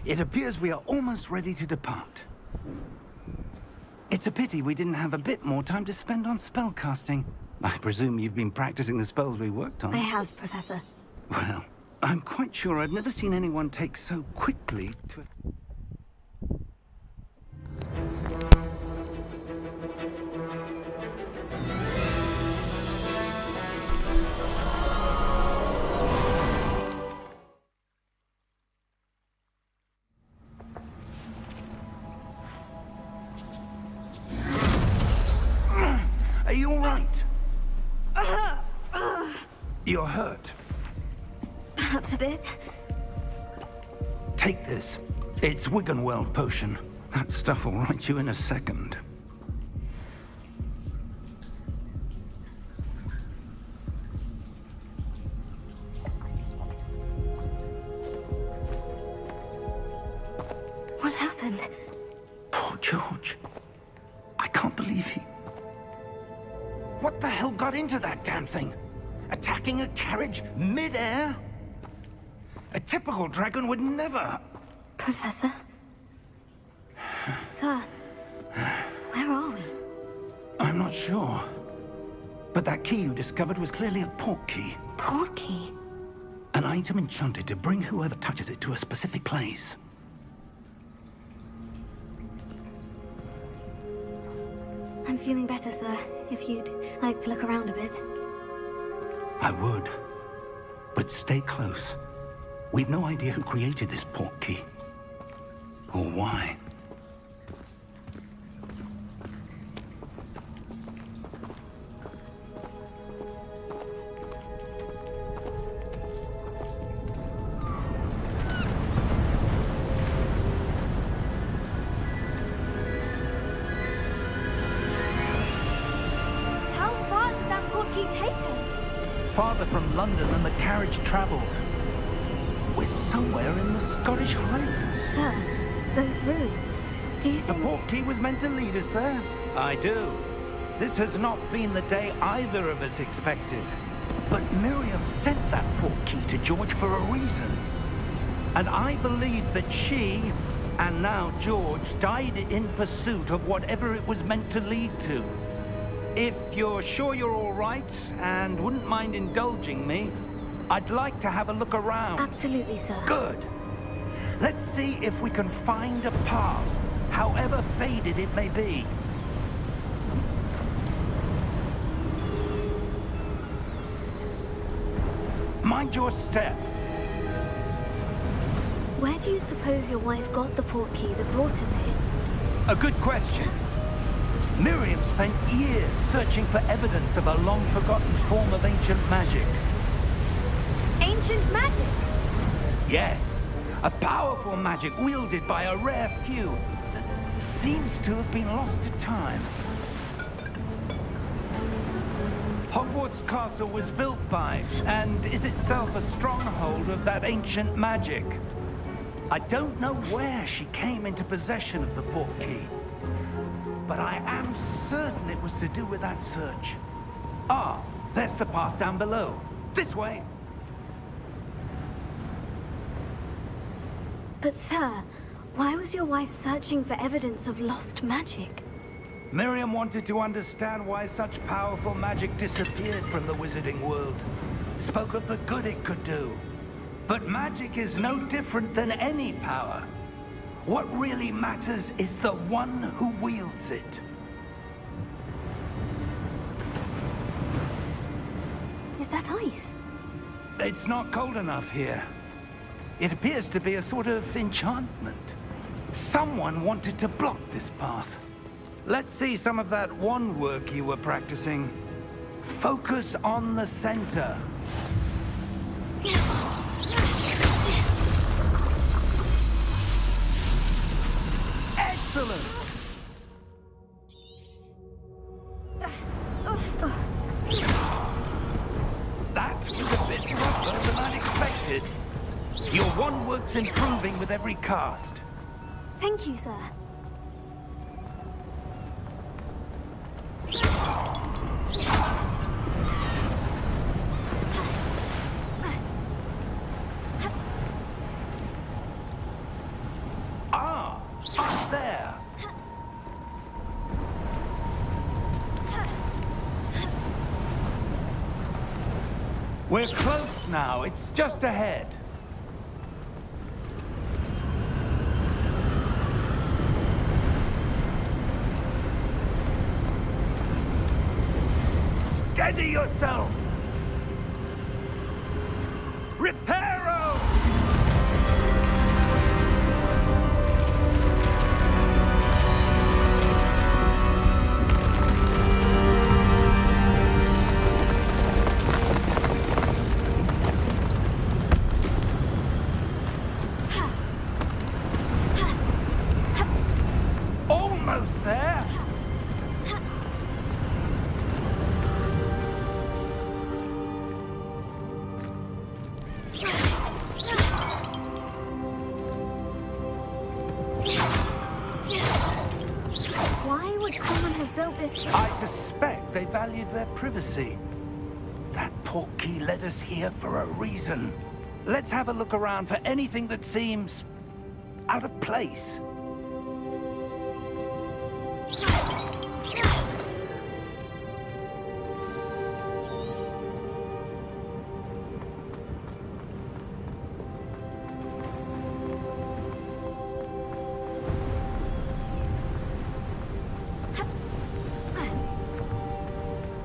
It appears we are almost ready to depart. It's a pity we didn't have a bit more time to spend on spellcasting. I presume you've been practicing the spells we worked on. I have, Professor. Well, I'm quite sure I've never seen anyone take so quickly to... Are you all right? You're hurt. Perhaps a bit. Take this. It's Wiggenweld potion. That stuff will right you in a second. What happened? Poor George. I can't believe he... What the hell got into that damn thing? Attacking a carriage mid-air? A typical dragon would never... Professor? Sir, where are we? I'm not sure. But that key you discovered was clearly a port key. Port key? An item enchanted to bring whoever touches it to a specific place. I'm feeling better, sir. If you'd like to look around a bit. I would. But stay close. We've no idea who created this port key. Or why. How far did that port key take us? Farther from London than the carriage traveled. We're somewhere in the Scottish Highlands. Sir, those ruins. Do you The think... port key was meant to lead us there? I do. This has not been the day either of us expected. But Miriam sent that port key to George for a reason. And I believe that she, and now George, died in pursuit of whatever it was meant to lead to. If you're sure you're all right, and wouldn't mind indulging me, I'd like to have a look around. Absolutely, sir. Good. Let's see if we can find a path, however faded it may be. Mind your step. Where do you suppose your wife got the port key that brought us here? A good question. Miriam spent years searching for evidence of a long-forgotten form of ancient magic. Ancient magic? Yes, a powerful magic wielded by a rare few that seems to have been lost to time. Hogwarts Castle was built by, and is itself a stronghold of that ancient magic. I don't know where she came into possession of the port key, but I am certain it was to do with that search. Ah, there's the path down below. This way. But sir, why was your wife searching for evidence of lost magic? Miriam wanted to understand why such powerful magic disappeared from the wizarding world. Spoke of the good it could do. But magic is no different than any power. What really matters is the one who wields it. Is that ice? It's not cold enough here. It appears to be a sort of enchantment. Someone wanted to block this path. Let's see some of that wand work you were practicing. Focus on the center. Excellent! That was a bit rougher than I'd expected. Your wand work's improving with every cast. Thank you, sir. We're close now. It's just ahead. Steady yourself! Reparo! Almost there! Why would someone have built this? I suspect they valued their privacy. That portkey led us here for a reason. Let's have a look around for anything that seems out of place.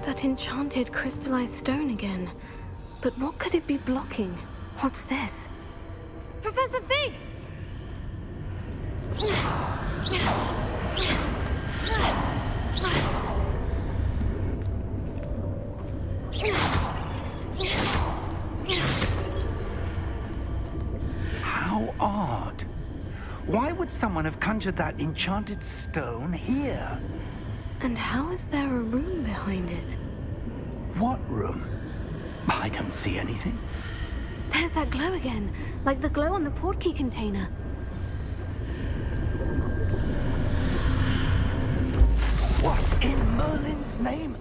That enchanted crystallized stone again. But what could it be blocking? What's this? Professor Fig! How odd. Why would someone have conjured that enchanted stone here? And how is there a room behind it? What room? I don't see anything. There's that glow again, like the glow on the portkey container. What in Merlin's name?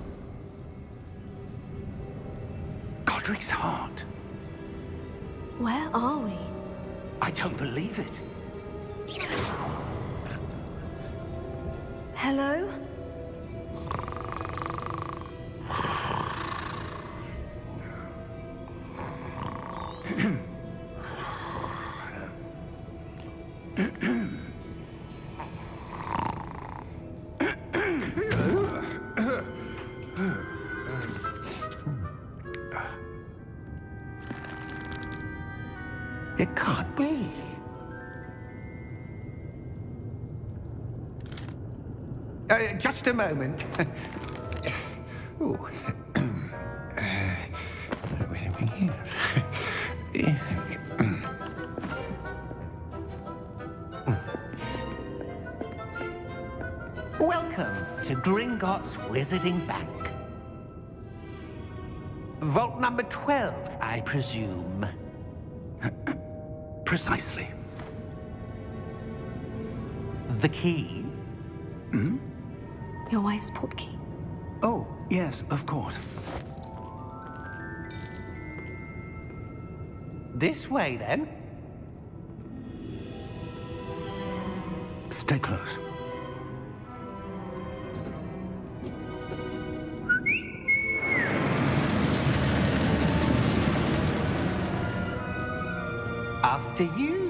Godric's heart. Where are we? I don't believe it. Hello? It can't be. Just a moment. Ooh. Where are we here? Welcome to Gringotts Wizarding Bank. Vault number 12, I presume. Precisely. The key? Your wife's portkey. Oh, yes, of course. This way, then. Stay close. After you.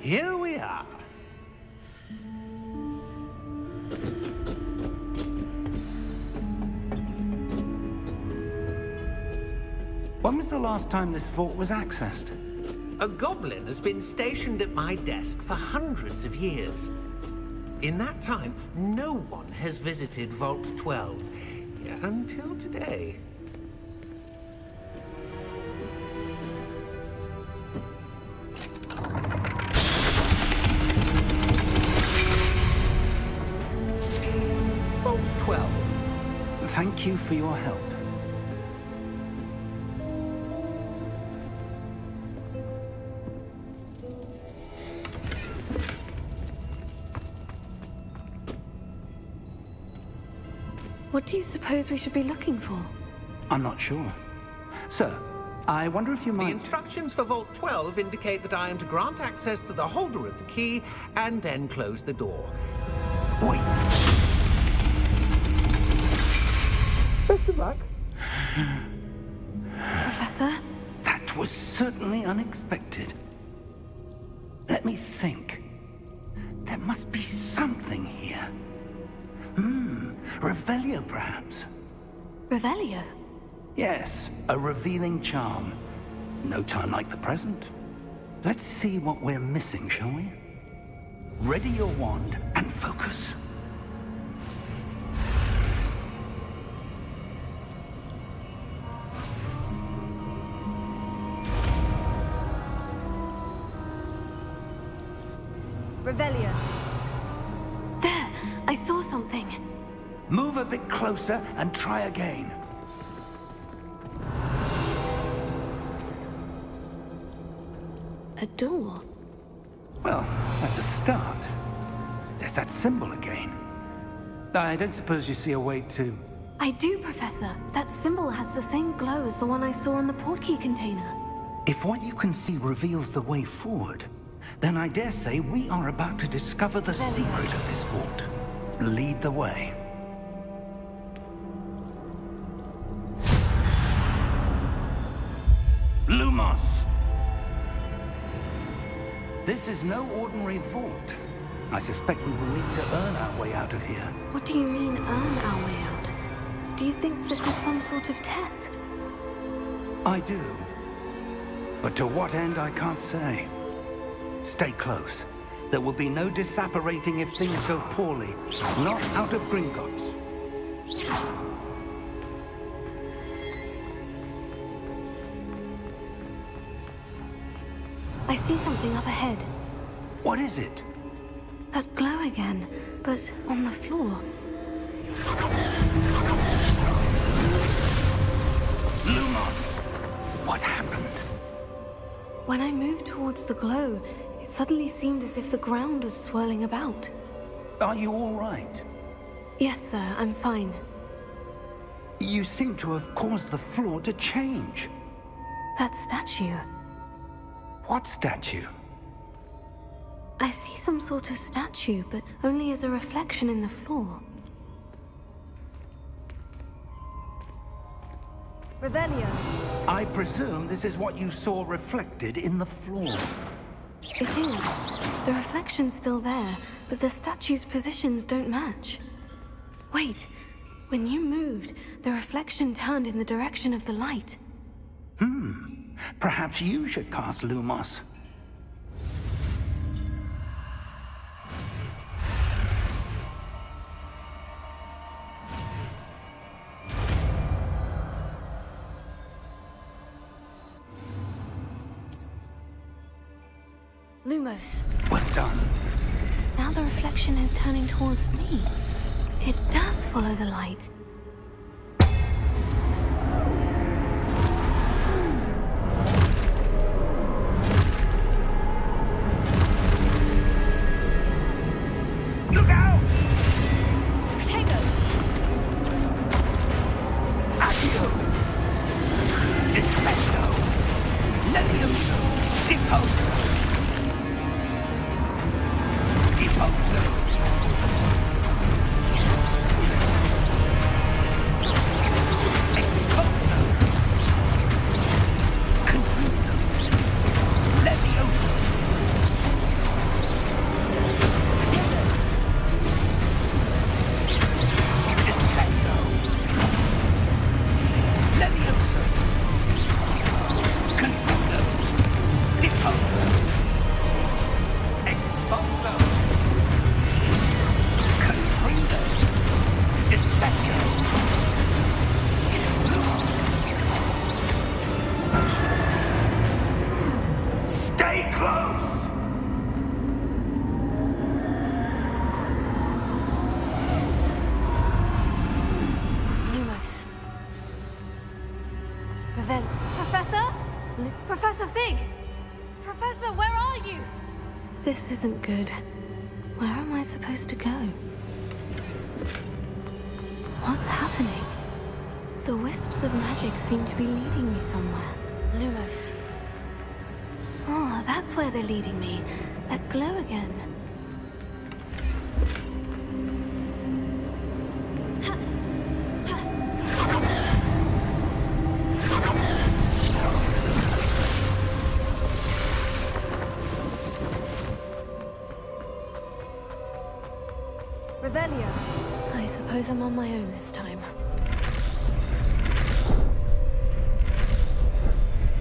Here we are. When was the last time this vault was accessed? A goblin has been stationed at my desk for hundreds of years. In that time, no one has visited Vault 12 until today. Vault 12. Thank you for your help. What do you suppose we should be looking for? I'm not sure. Sir, I wonder if you The might... instructions for Vault 12 indicate that I am to grant access to the holder of the key and then close the door. Wait. Best of luck. Professor? That was certainly unexpected. Let me think. There must be something here. Revelio, perhaps? Revelio? Yes, a revealing charm. No time like the present. Let's see what we're missing, shall we? Ready your wand and focus. Revelio. There! I saw something. Move a bit closer and try again. A door? Well, that's a start. There's that symbol again. I don't suppose you see a way to... I do, Professor. That symbol has the same glow as the one I saw in the portkey container. If what you can see reveals the way forward, then I dare say we are about to discover the secret of this vault. Lead the way. Lumos! This is no ordinary vault. I suspect we will need to earn our way out of here. What do you mean, earn our way out? Do you think this is some sort of test? I do. But to what end, I can't say. Stay close. There will be no disapparating if things go poorly. Not out of Gringotts. I see something up ahead. What is it? That glow again, but on the floor. Lumos! What happened? When I moved towards the glow, it suddenly seemed as if the ground was swirling about. Are you all right? Yes, sir, I'm fine. You seem to have caused the floor to change. That statue. What statue? I see some sort of statue, but only as a reflection in the floor. Revelio. I presume this is what you saw reflected in the floor. It is. The reflection's still there, but the statue's positions don't match. Wait. When you moved, the reflection turned in the direction of the light. Perhaps you should cast Lumos. Lumos. Well done. Now the reflection is turning towards me. It does follow the light. Look out! Protego! Accio! Defendo! Levioso! Deposo! Deposo! Exposo! Confuso! Levioso! Defendo! Levioso! Confuso! Deposo! Exposo! Confrido! Descendo! Stay close! Lumos. Revel. Professor? Professor Fig! Professor, where are you? This isn't good. Where am I supposed to go? What's happening? The wisps of magic seem to be leading me somewhere. that's where they're leading me. That glow again. Revelio. I suppose I'm on my own this time.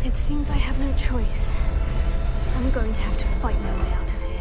It seems I have no choice. I'm going to have to fight my way out of here.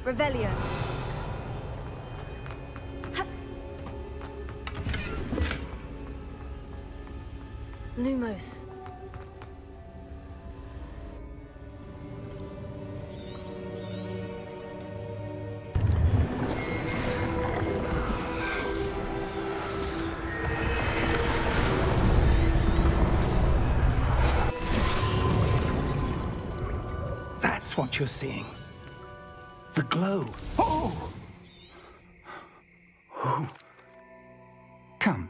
Revelio. Lumos. That's what you're seeing. The glow. Oh! Oh. Come.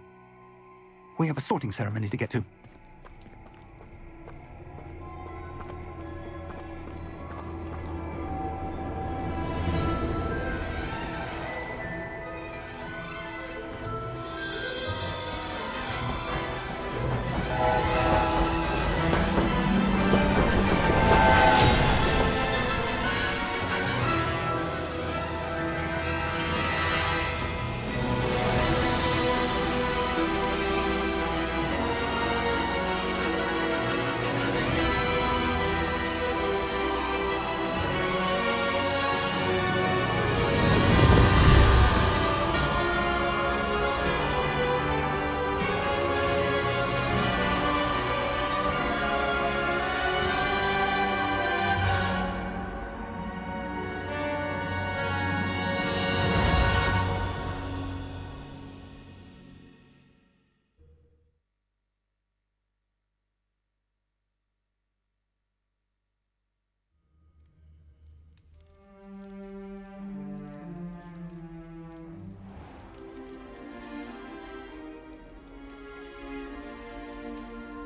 We have a sorting ceremony to get to.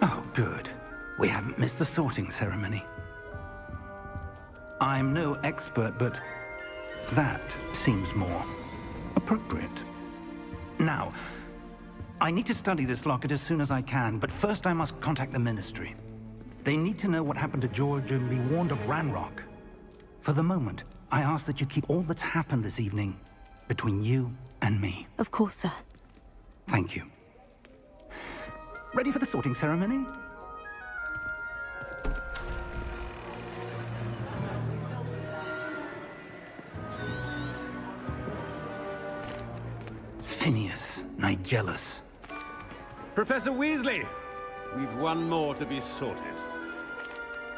Oh, good. We haven't missed the sorting ceremony. I'm no expert, but that seems more appropriate. Now, I need to study this locket as soon as I can, but first I must contact the Ministry. They need to know what happened to George and be warned of Ranrock. For the moment, I ask that you keep all that's happened this evening between you and me. Of course, sir. Thank you. Ready for the sorting ceremony? Phineas, Nigellus. Professor Weasley, we've one more to be sorted.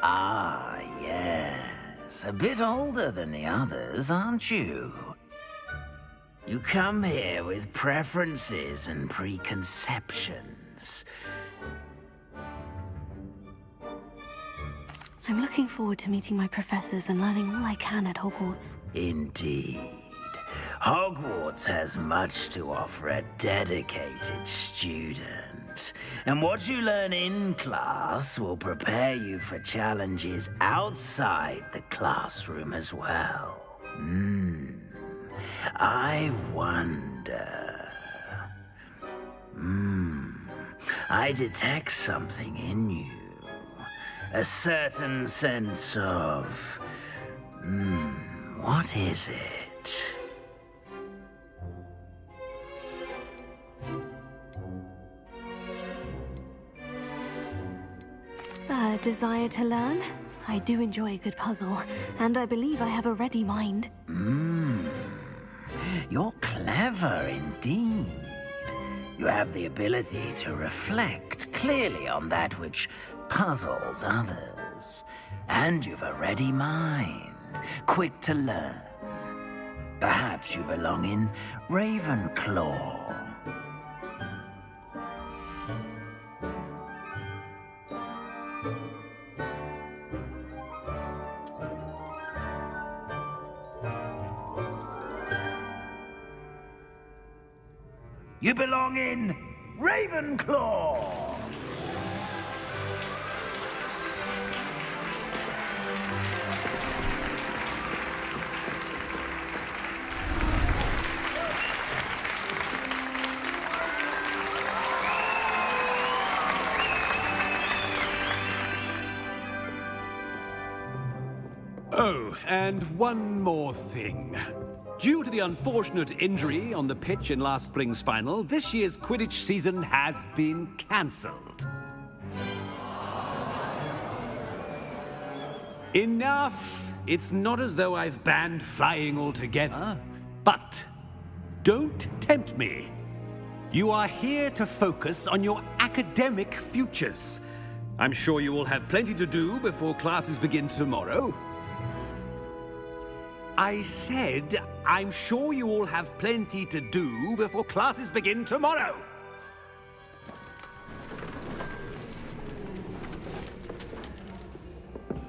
Ah, yes. A bit older than the others, aren't you? You come here with preferences and preconceptions. I'm looking forward to meeting my professors and learning all I can at Hogwarts. Indeed. Hogwarts has much to offer a dedicated student. And what you learn in class will prepare you for challenges outside the classroom as well. I wonder... I detect something in you. A certain sense of... what is it? A desire to learn? I do enjoy a good puzzle, and I believe I have a ready mind. You're clever indeed. You have the ability to reflect clearly on that which puzzles others. And you've a ready mind, quick to learn. Perhaps you belong in Ravenclaw. You belong in Ravenclaw! Oh, and one more thing. Due to the unfortunate injury on the pitch in last spring's final, this year's Quidditch season has been cancelled. Enough! It's not as though I've banned flying altogether, but don't tempt me. You are here to focus on your academic futures. I'm sure you will have plenty to do before classes begin tomorrow. I said, I'm sure you all have plenty to do before classes begin tomorrow.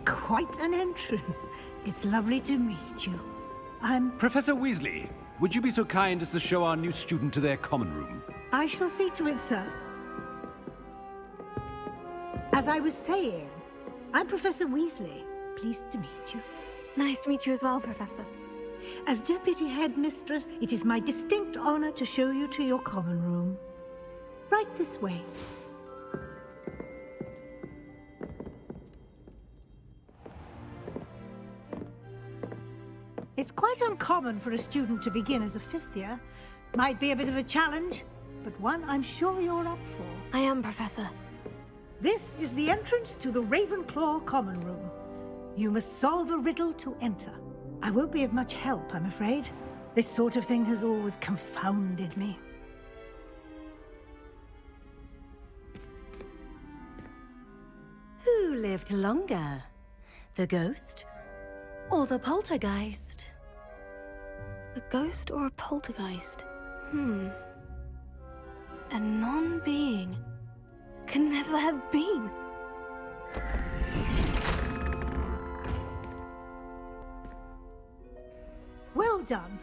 Quite an entrance. It's lovely to meet you. Professor Weasley, would you be so kind as to show our new student to their common room? I shall see to it, sir. As I was saying, I'm Professor Weasley. Pleased to meet you. Nice to meet you as well, Professor. As Deputy Headmistress, it is my distinct honor to show you to your common room. Right this way. It's quite uncommon for a student to begin as a fifth year. Might be a bit of a challenge, but one I'm sure you're up for. I am, Professor. This is the entrance to the Ravenclaw common room. You must solve a riddle to enter. I won't be of much help, I'm afraid. This sort of thing has always confounded me. Who lived longer? The ghost or the poltergeist? A ghost or a poltergeist? A non-being can never have been. Well done.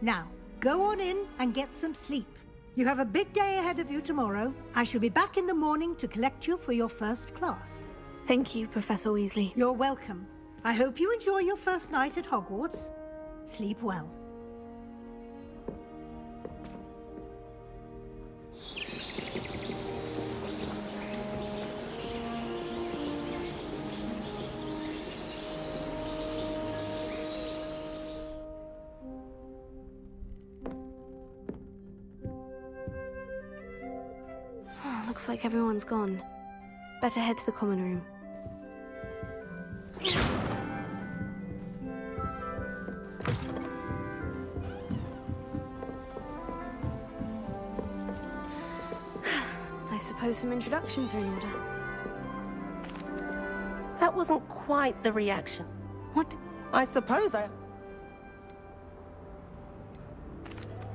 Now, go on in and get some sleep. You have a big day ahead of you tomorrow. I shall be back in the morning to collect you for your first class. Thank you, Professor Weasley. You're welcome. I hope you enjoy your first night at Hogwarts. Sleep well. Looks like everyone's gone. Better head to the common room. I suppose some introductions are in order. That wasn't quite the reaction. What? I suppose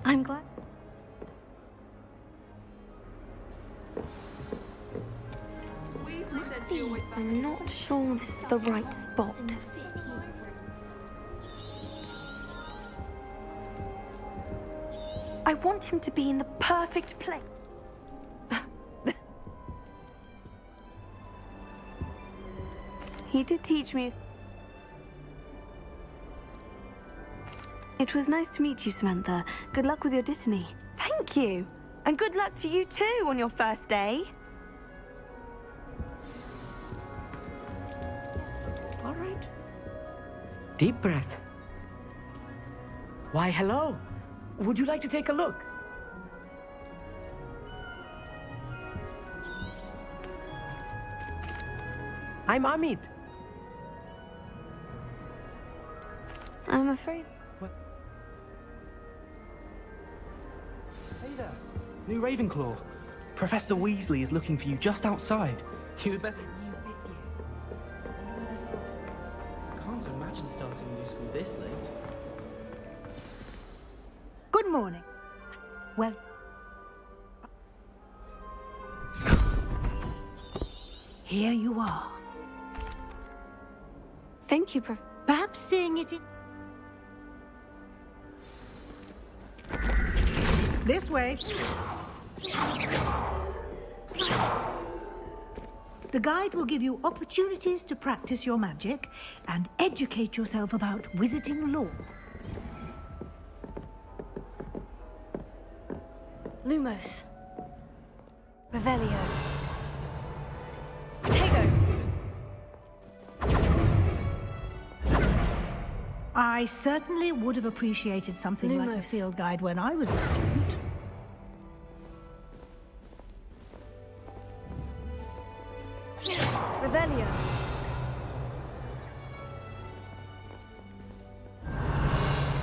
I'm glad. I'm not sure this is the right spot. I want him to be in the perfect place. He did teach me. It was nice to meet you, Samantha. Good luck with your dittany. Thank you. And good luck to you too on your first day. All right. Deep breath. Why, hello. Would you like to take a look? I'm Amit. I'm afraid. What? Hey there. New Ravenclaw. Professor Weasley is looking for you just outside. You'd better... Can't imagine starting new school this late. Good morning. Well, here you are. Thank you, Prof. Perhaps seeing it in... This way. The guide will give you opportunities to practice your magic and educate yourself about wizarding lore. Lumos. Revelio. Potato. I certainly would have appreciated something like the Lumos. field guide when I was a student. Revelio.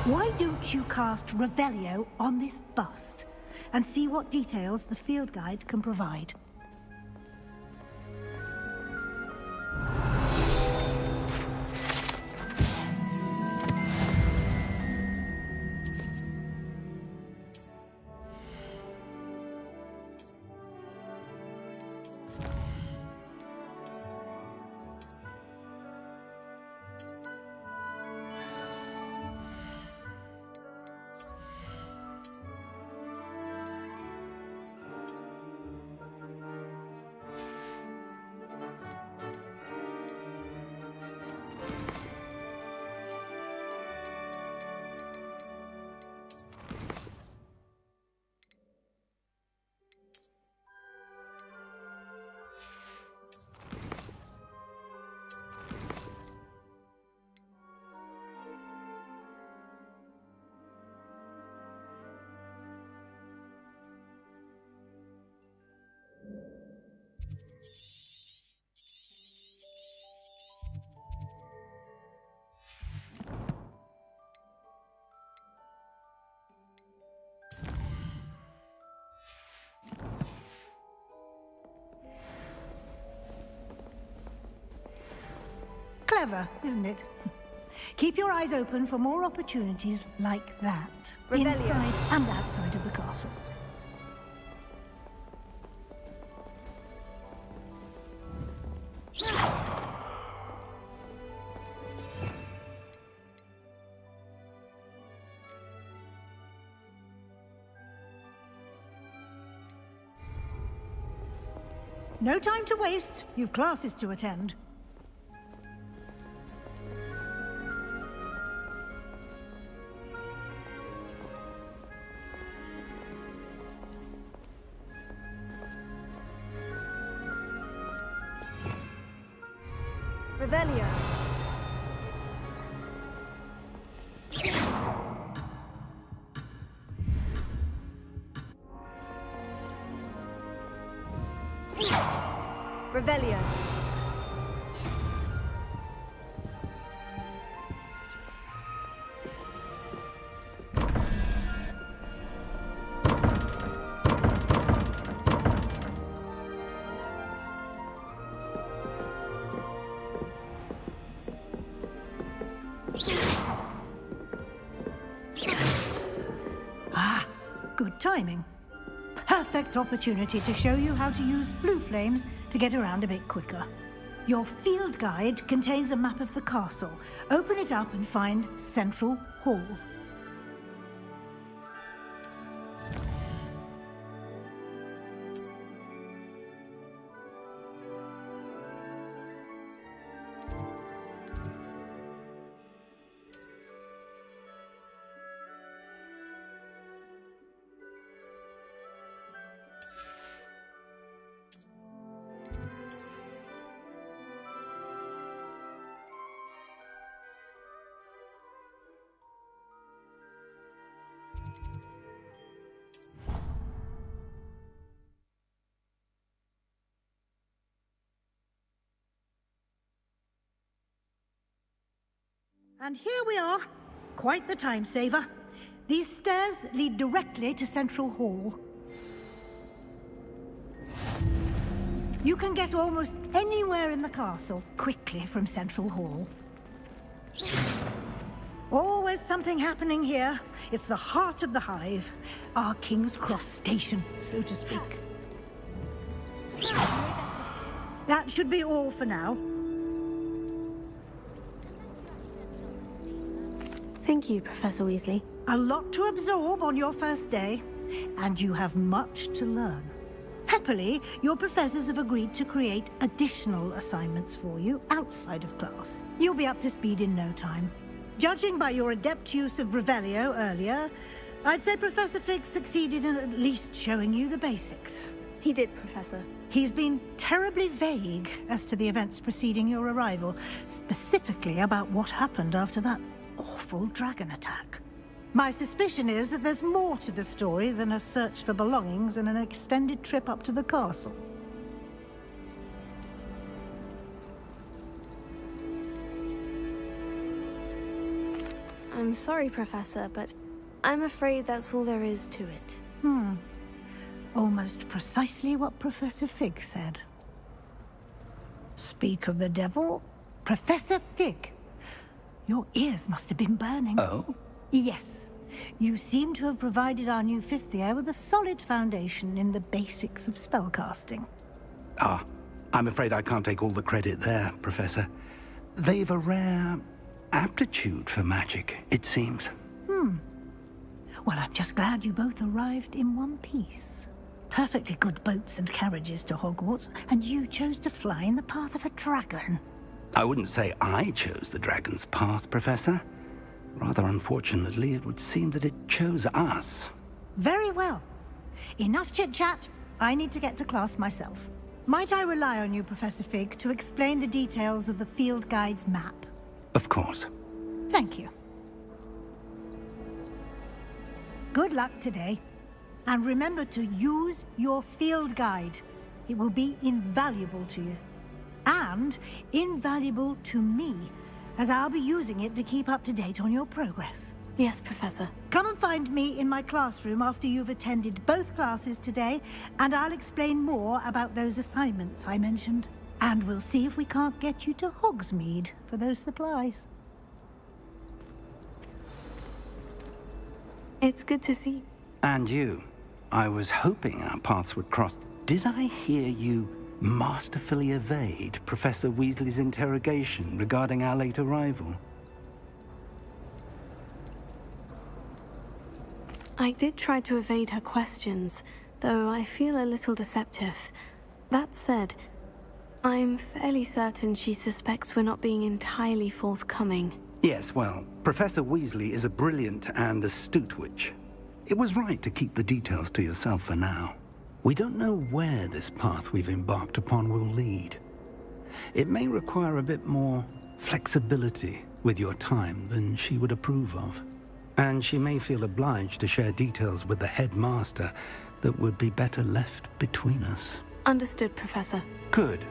Why don't you cast Revelio on this bust and see what details the field guide can provide? Clever, isn't it? Keep your eyes open for more opportunities like that. Revelio. Inside and outside of the castle. No time to waste. You've classes to attend. Revelio. Revelio. Ah, good timing. Perfect opportunity to show you how to use flue flames to get around a bit quicker. Your field guide contains a map of the castle. Open it up and find Central Hall. And here we are. Quite the time saver. These stairs lead directly to Central Hall. You can get almost anywhere in the castle quickly from Central Hall. Always something happening here. It's the heart of the hive. Our King's Cross station, so to speak. That should be all for now. Thank you, Professor Weasley. A lot to absorb on your first day, and you have much to learn. Happily, your professors have agreed to create additional assignments for you outside of class. You'll be up to speed in no time. Judging by your adept use of Revelio earlier, I'd say Professor Fig succeeded in at least showing you the basics. He did, Professor. He's been terribly vague as to the events preceding your arrival, specifically about what happened after that awful dragon attack. My suspicion is that there's more to the story than a search for belongings and an extended trip up to the castle. I'm sorry, Professor, but I'm afraid that's all there is to it. Almost precisely what Professor Fig said. Speak of the devil, Professor Fig. Your ears must have been burning. Oh? Yes. You seem to have provided our new fifth year with a solid foundation in the basics of spellcasting. Ah, I'm afraid I can't take all the credit there, Professor. They've a rare aptitude for magic, it seems. Well, I'm just glad you both arrived in one piece. Perfectly good boats and carriages to Hogwarts, and you chose to fly in the path of a dragon. I wouldn't say I chose the dragon's path, Professor. Rather unfortunately, it would seem that it chose us. Very well. Enough chit-chat. I need to get to class myself. Might I rely on you, Professor Fig, to explain the details of the field guide's map? Of course. Thank you. Good luck today. And remember to use your field guide. It will be invaluable to you. And invaluable to me, as I'll be using it to keep up to date on your progress. Yes, Professor. Come and find me in my classroom after you've attended both classes today, and I'll explain more about those assignments I mentioned. And we'll see if we can't get you to Hogsmeade for those supplies. It's good to see. And you. I was hoping our paths would cross. Did I hear you masterfully evade Professor Weasley's interrogation regarding our late arrival? I did try to evade her questions, though I feel a little deceptive. That said, I'm fairly certain she suspects we're not being entirely forthcoming. Yes, well, Professor Weasley is a brilliant and astute witch. It was right to keep the details to yourself for now. We don't know where this path we've embarked upon will lead. It may require a bit more flexibility with your time than she would approve of. And she may feel obliged to share details with the headmaster that would be better left between us. Understood, Professor. Good.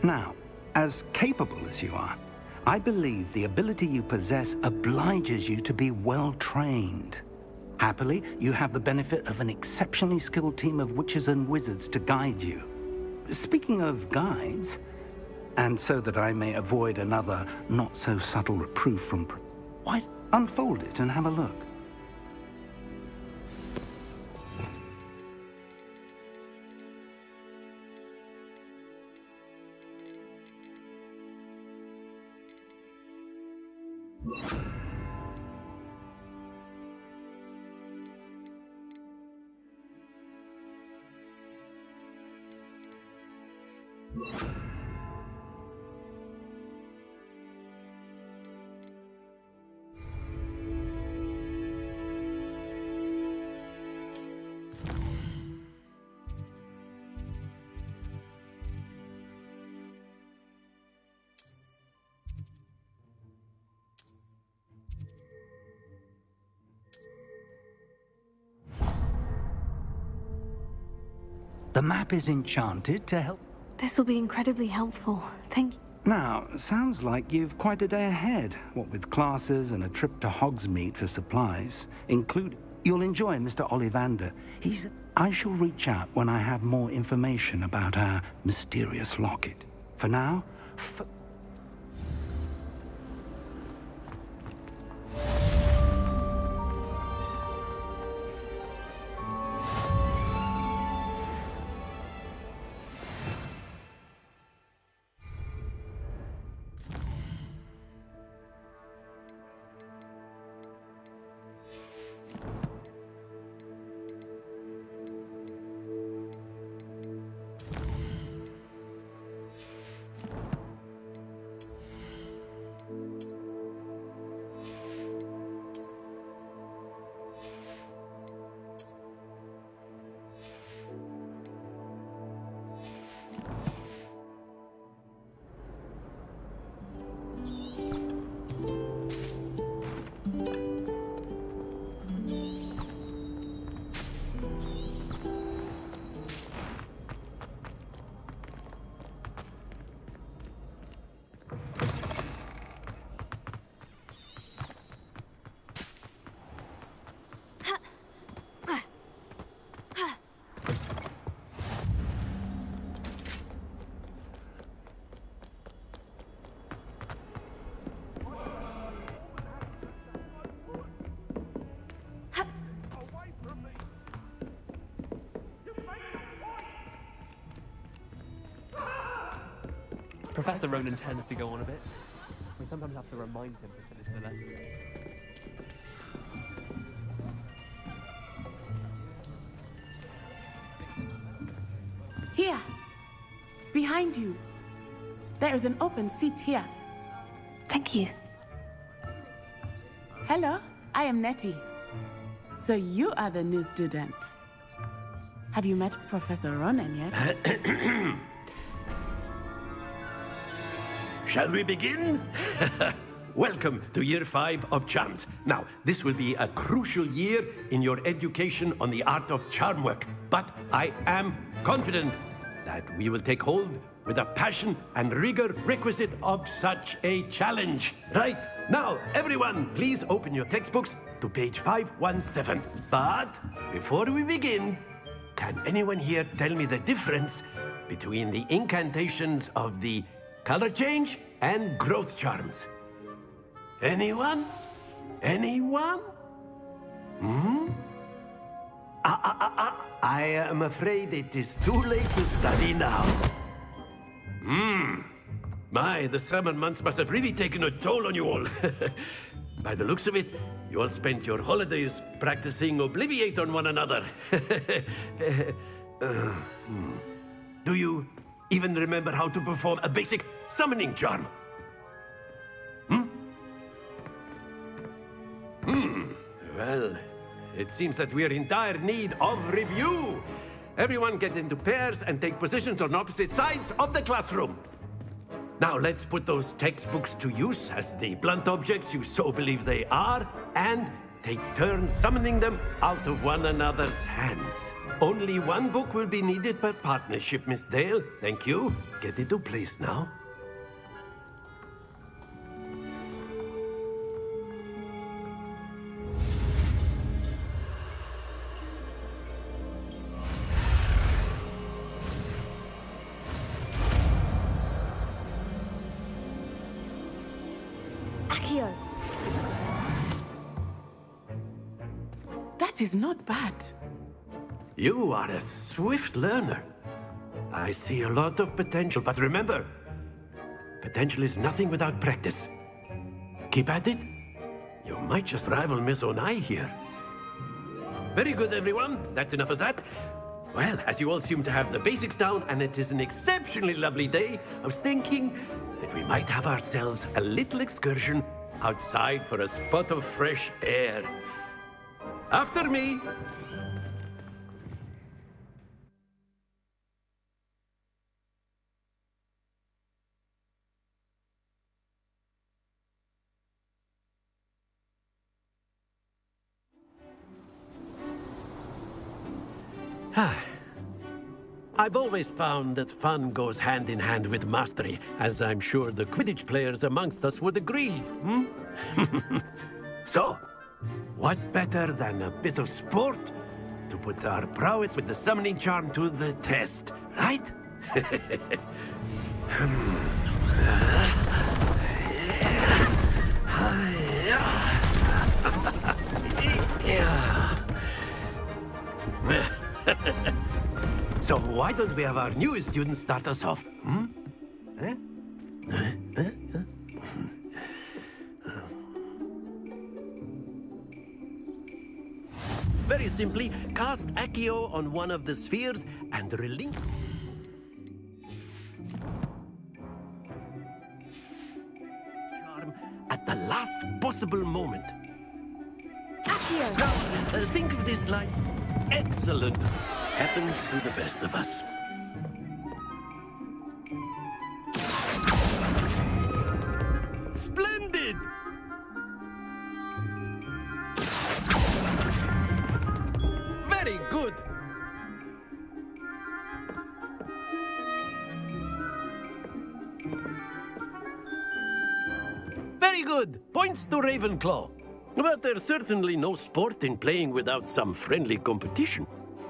Now, as capable as you are, I believe the ability you possess obliges you to be well trained. Happily, you have the benefit of an exceptionally skilled team of witches and wizards to guide you. Speaking of guides, and so that I may avoid another not-so-subtle reproof from... Why, unfold it and have a look. The map is enchanted to help. This will be incredibly helpful. Thank you. Now, sounds like you've quite a day ahead, what with classes and a trip to Hogsmeade for supplies, including... You'll enjoy Mr. Ollivander. I shall reach out when I have more information about our mysterious locket. For now, Professor Ronan tends to go on a bit. We sometimes have to remind him to finish the lesson. Here! Behind you! There is an open seat here. Thank you. Hello, I am Nettie. So you are the new student. Have you met Professor Ronan yet? Shall we begin? Welcome to Year 5 of Charms. Now, this will be a crucial year in your education on the art of charm work, but I am confident that we will take hold with the passion and rigor requisite of such a challenge. Right, now, everyone, please open your textbooks to page 517. But before we begin, can anyone here tell me the difference between the incantations of the color change and growth charms? Anyone? Anyone? I am afraid it is too late to study now. My, the summer months must have really taken a toll on you all. By the looks of it, you all spent your holidays practicing Obliviate on one another. Do you even remember how to perform a basic summoning charm? Well, it seems that we are in dire need of review. Everyone get into pairs and take positions on opposite sides of the classroom. Now let's put those textbooks to use as the blunt objects you so believe they are, and take turns summoning them out of one another's hands. Only one book will be needed per partnership, Miss Dale. Thank you. Get into place now. Accio. That is not bad. You are a swift learner. I see a lot of potential, but remember, potential is nothing without practice. Keep at it. You might just rival Miss Onai here. Very good, everyone. That's enough of that. Well, as you all seem to have the basics down, and it is an exceptionally lovely day, I was thinking that we might have ourselves a little excursion outside for a spot of fresh air. After me. I've always found that fun goes hand in hand with mastery, as I'm sure the Quidditch players amongst us would agree, So, what better than a bit of sport to put our prowess with the summoning charm to the test, right? So why don't we have our newest student start us off? Very simply, cast Accio on one of the spheres and relinquish. Charm at the last possible moment. Accio. Now, think of this like excellent. Happens to the best of us. Splendid! Very good! Very good! Points to Ravenclaw. But there's certainly no sport in playing without some friendly competition.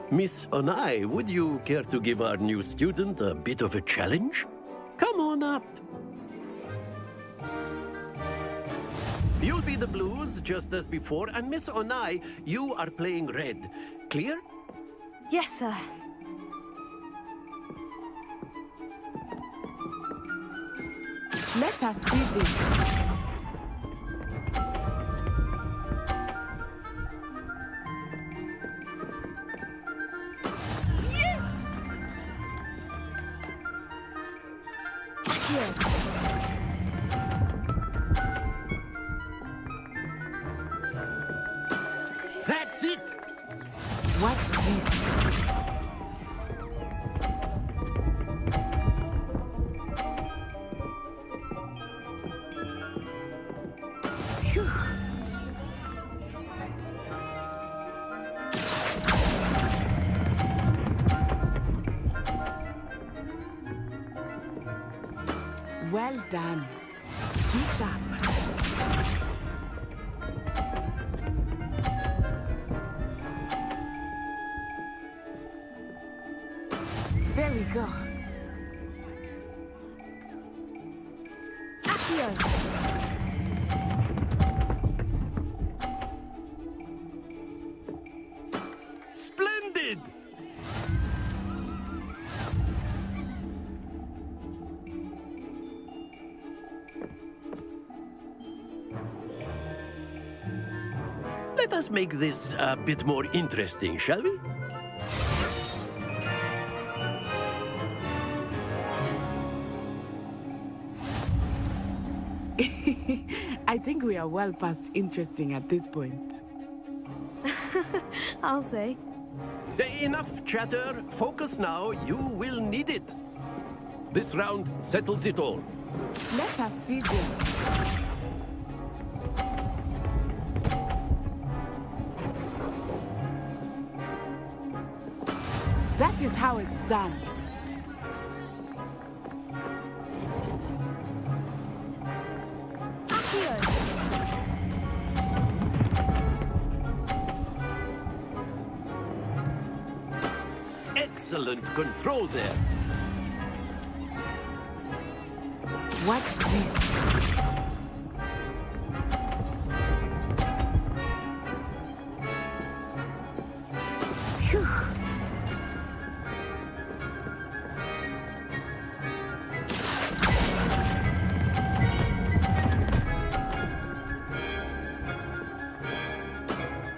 Miss Onai, would you care to give our new student a bit of a challenge? Come on up. You'll be the blues, just as before, and Miss Onai, you are playing red. Clear? Yes, sir. Let us see this. That's it! Watch this. Phew. Well done. Be sharp. There we go. Accio. Splendid! Let us make this a bit more interesting, shall we? I think we are well past interesting at this point. I'll say. Enough chatter. Focus now. You will need it. This round settles it all. Let us see this. is how it's done. Excellent control there. Watch this. Phew.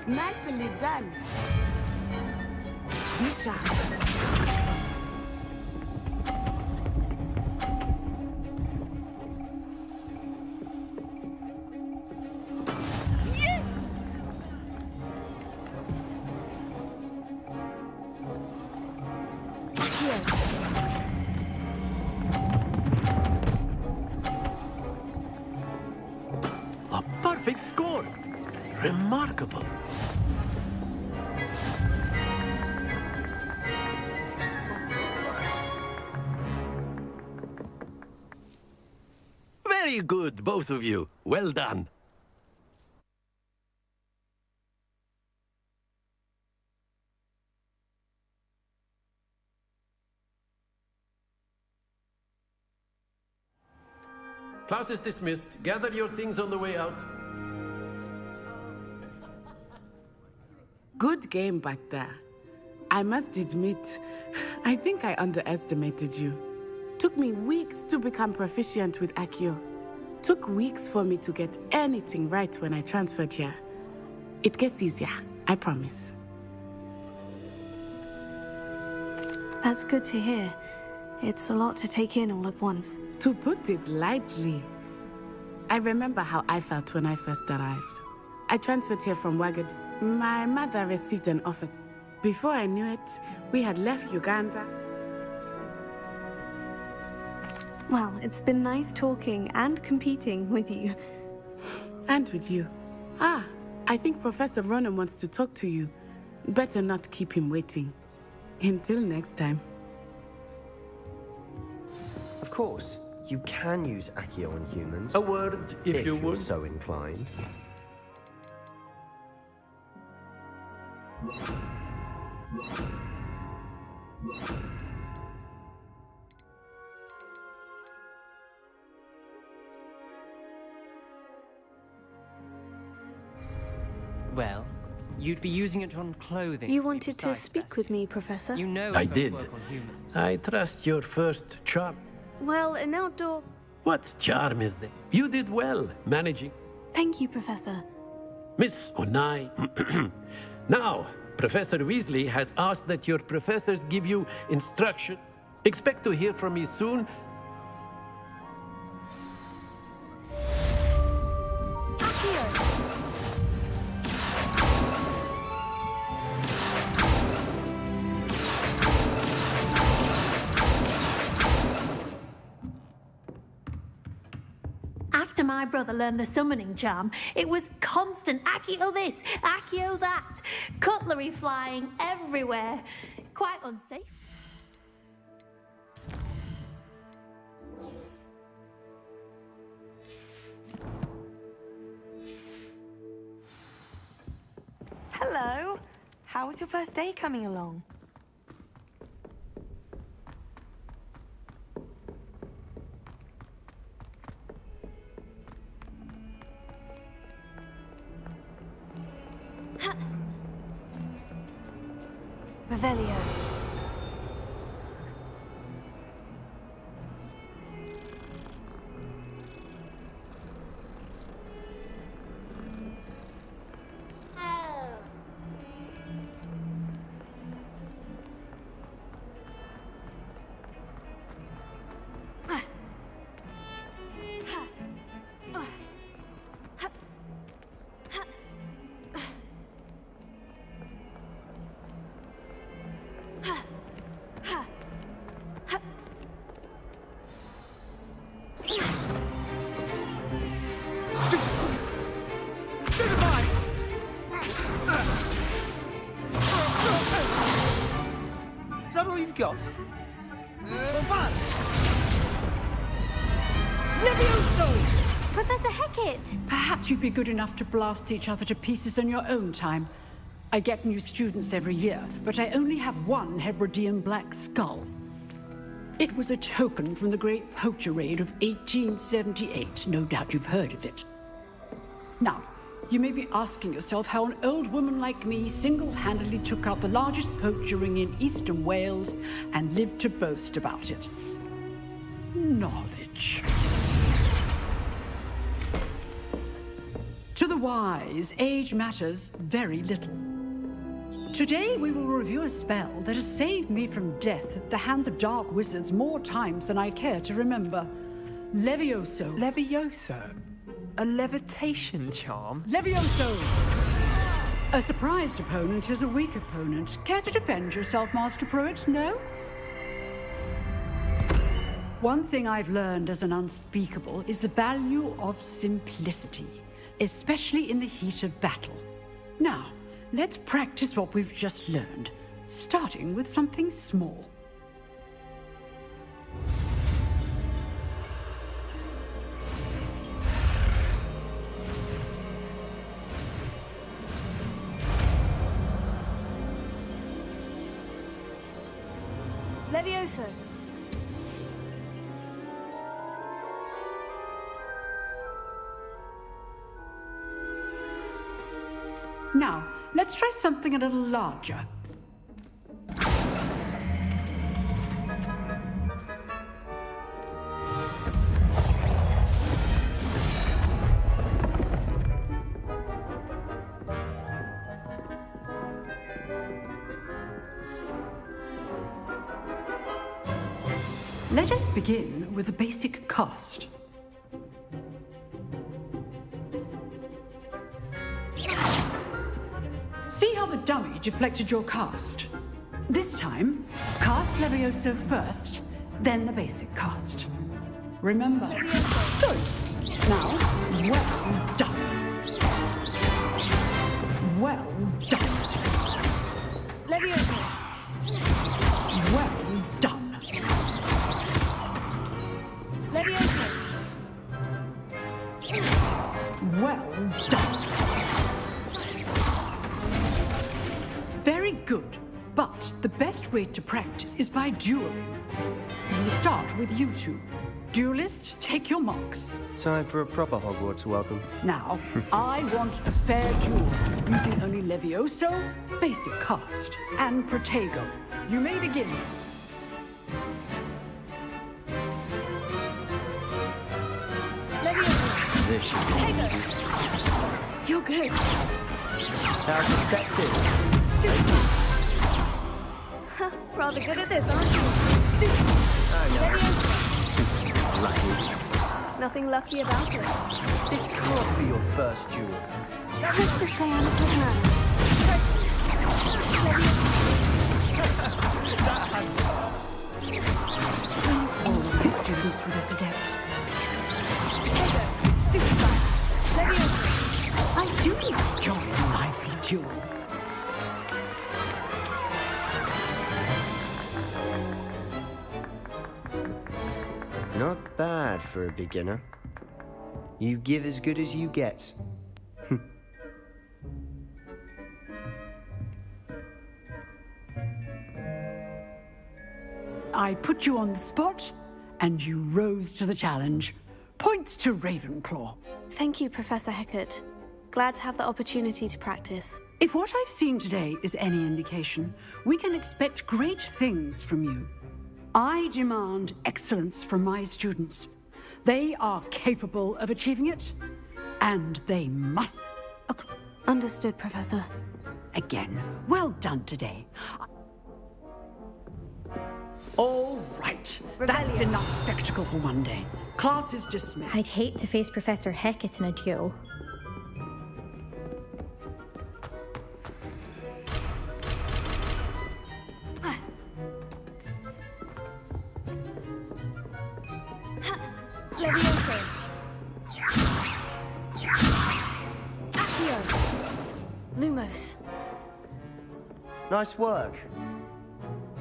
Nicely done. Be sharp. A perfect score. Remarkable. Very good, both of you. Well done. Class is dismissed. Gather your things on the way out. Good game back there. I must admit, I think I underestimated you. Took me weeks to become proficient with Accio. Took weeks for me to get anything right when I transferred here. It gets easier, I promise. That's good to hear. It's a lot to take in all at once. To put it lightly, I remember how I felt when I first arrived. I transferred here from Wagad. My mother received an offer. Before I knew it, we had left Uganda. Well, it's been nice talking and competing with you. And with you. Ah, I think Professor Ronan wants to talk to you. Better not keep him waiting. Until next time. Of course, you can use Accio on humans. A word, if you you're would. so inclined. Well, you'd be using it on clothing. You wanted to speak with me, Professor? You know I it won't did. work on humans. I trust your first charm. Well, an outdoor... What charm is that? You did well managing. Thank you, Professor. Miss Onai. Now, Professor Weasley has asked that your professors give you instruction. Expect to hear from me soon. After my brother learned the summoning charm, it was constant Accio this, Accio that, cutlery flying everywhere. Quite unsafe. Hello. How was your first day coming along? Revelio. you've got? Levioso! Professor Hecat! Perhaps you'd be good enough to blast each other to pieces on your own time. I get new students every year, but I only have one Hebridean black skull. It was a token from the Great Poacher Raid of 1878. No doubt you've heard of it. Now, you may be asking yourself how an old woman like me single-handedly took out the largest poacher ring in eastern Wales and lived to boast about it. Knowledge. To the wise, age matters very little. Today we will review a spell that has saved me from death at the hands of dark wizards more times than I care to remember. Levioso. Levioso? A levitation charm? Levioso! A surprised opponent is a weak opponent. Care to defend yourself, Master Pruitt? No? One thing I've learned as an unspeakable is the value of simplicity, especially in the heat of battle. Now, let's practice what we've just learned, starting with something small. Levioso. Now, let's try something a little larger. Let us begin with the basic cast. See how the dummy deflected your cast? This time, cast Levioso first, then the basic cast. Remember? Good. Now, well done. Well done. Levioso. Well done. Levioso. Well done. Very good. But the best way to practice is by dueling. We'll start with you two. Duelists, take your marks. Time for a proper Hogwarts welcome. Now, I want a fair duel, using only Levioso, basic cast, and Protego. You may begin. Levioso. This should be easy. You're good. How deceptive. Stupid. Rather good at this, aren't you? Stupid. Levioso. Lucky. Nothing lucky about it. This can't be your first duel. Who's to say I'm a good man? All of my students with this adept. Potato. Stupefy. Levioso. I do enjoy a lively duel. Not bad for a beginner. You give as good as you get. I put you on the spot, and you rose to the challenge. Points to Ravenclaw. Thank you, Professor Hecat. Glad to have the opportunity to practice. If what I've seen today is any indication, we can expect great things from you. I demand excellence from my students. They are capable of achieving it, and they must. Understood, Professor. Again, well done today. All right. That's enough spectacle for one day. Class is dismissed. I'd hate to face Professor Hecat in a duel. Levioso. Accio. Lumos. Nice work.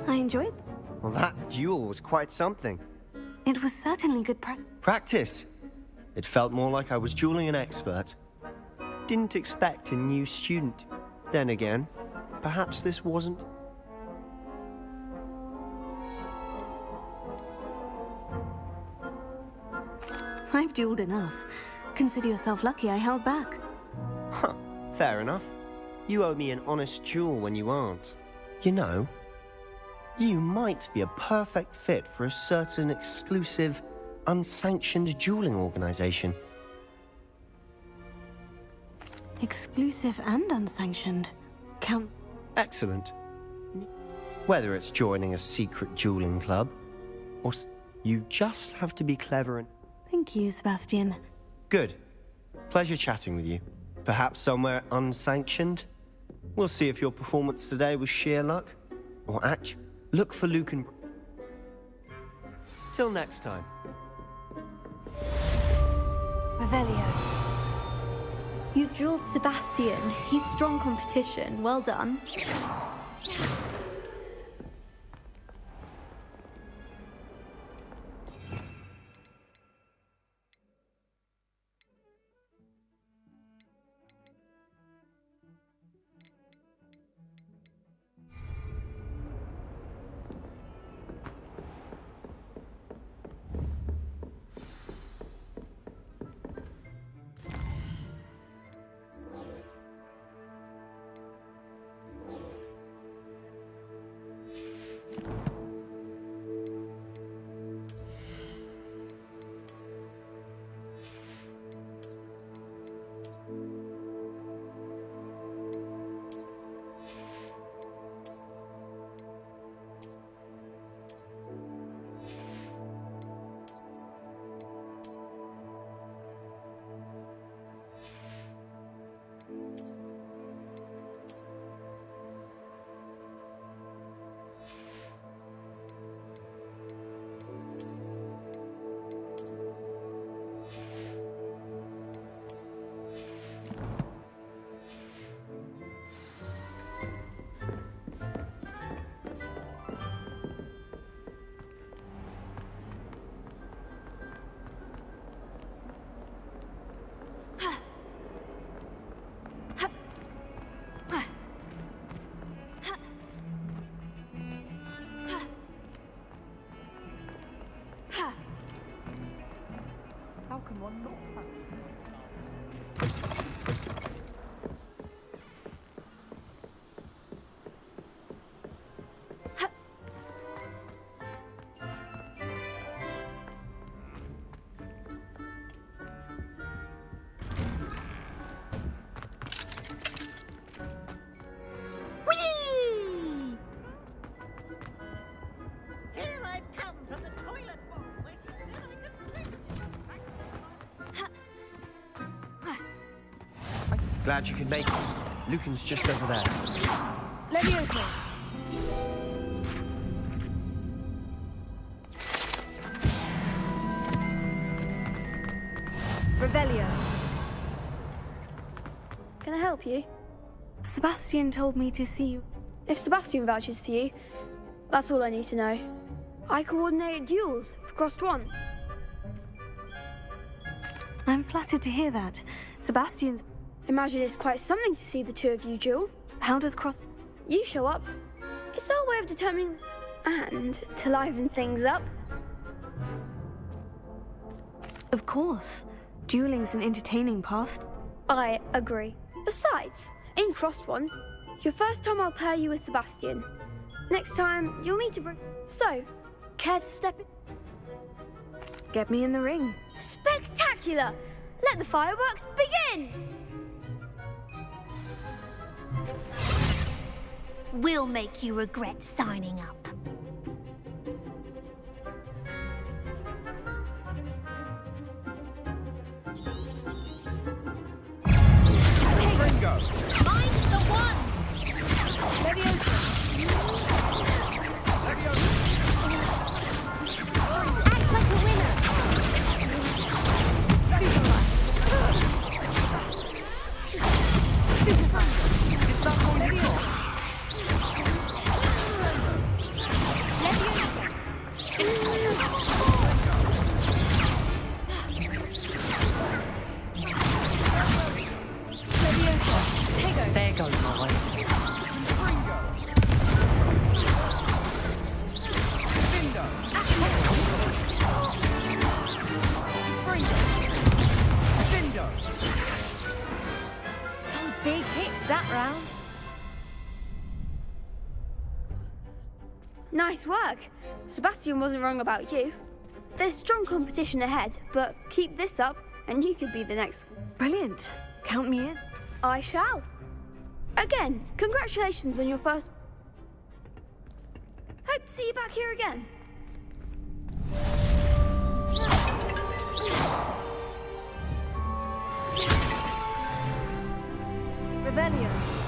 I enjoyed Well, that duel was quite something. It was certainly good Practice? It felt more like I was dueling an expert. Didn't expect a new student. Then again, perhaps this wasn't... I've dueled enough. Consider yourself lucky I held back. Huh, fair enough. You owe me an honest duel when you aren't. You know, you might be a perfect fit for a certain exclusive, unsanctioned dueling organization. Exclusive and unsanctioned. Count. Excellent. Whether it's joining a secret dueling club, or you just have to be clever and... Thank you, Sebastian. Good. Pleasure chatting with you. Perhaps somewhere unsanctioned? We'll see if your performance today was sheer luck, or look for Luke and... Till next time. Revelio. You dueled Sebastian. He's strong competition. Well done. Glad you could make it. Lucan's just over there. Leviosa! Revelio. Can I help you? Sebastian told me to see you. If Sebastian vouches for you, that's all I need to know. I coordinate duels for Crossed One. I'm flattered to hear that. Sebastian's... Imagine it's quite something to see the two of you duel. How does Cross... You show up. It's our way of determining... and to liven things up. Of course. Dueling's an entertaining past. I agree. Besides, in Crossed Ones, your first time I'll pair you with Sebastian. Next time, you'll need to bring... So, care to step in? Get me in the ring. Spectacular! Let the fireworks begin! We'll make you regret signing up. Ringo! Find the one! Leviosa! Act like a winner! Stupefy! Stupefy! Leviosa! Nice work. Sebastian wasn't wrong about you. There's strong competition ahead, but keep this up and you could be the next. Brilliant. Count me in. I shall. Again, congratulations on your first. Hope to see you back here again. Revelio.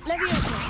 Leviosa.